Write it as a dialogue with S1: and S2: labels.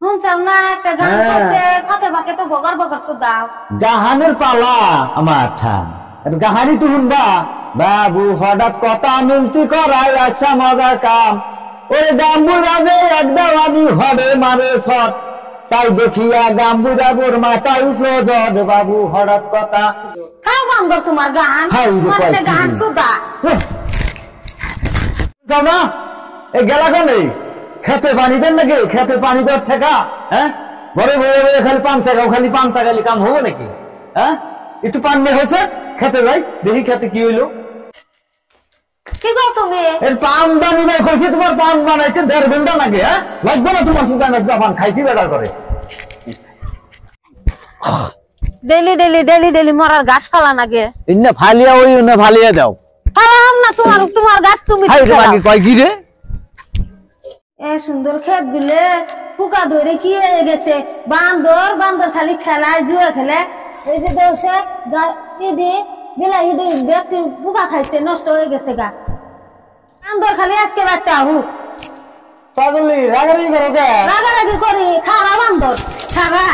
S1: শুনছাও না একটা গান করছে ফাঁকে ফাঁকে তো বগর বগর দাও
S2: গাহানের পালা আমার ঠান গাহানি তো শুনবা বাবু হঠাৎ কথা মিলতি করাই আচ্ছা মজার কাম ওরে গাম্বুরাবে একদাওয়ানি হবে মারে সট তাই দেখিয়া গাম্বুরাবুর মাথায় উঠলো জড বাবু হঠাৎ কথা
S1: খাও বান্দর তোমার গান মানে গান সুদা
S2: যাও না এই গেলা কেন খেতে পানি দেন নাকি খেতে পানি দেওয়ার ঠেকা হ্যাঁ বড় বড় খালি পান চাগাও খালি পান চাগালি কাম হবো নাকি হ্যাঁ একটু পান নিয়ে হয়েছে খেতে যাই দেখি খেতে কি হইলো
S1: কি গো তুমি
S2: এর পান দানি না কইছি তোমার পান বানাইতে 1.5 ঘন্টা লাগে হ্যাঁ লাগবে না তোমার সুগান একটা পান খাইছি বেদার করে
S1: ডেলি ডেলি ডেলি ডেলি মরার গাছ ফালা নাগে
S2: ইন্না ফালিয়া ওই না ফালিয়া দাও
S1: ফালাম না তোমার গাছ তুমি
S2: হাই রে বাকি কয় কি রে
S1: এ সুন্দর ক্ষেত গুলে পোকা ধরে কি হয়ে গেছে বান্দর খালি খেলায় জুয়া খেলে এই যে দেশে দিদি বিলাহি দি ব্যক্তি পোকা খাইছে নষ্ট হয়ে গেছে গা বান্দর খালি আজকে বাচ্চা হুক
S2: পাগলি রাগারাগি করো কে
S1: রাগারাগি করি খারা বান্দর খারা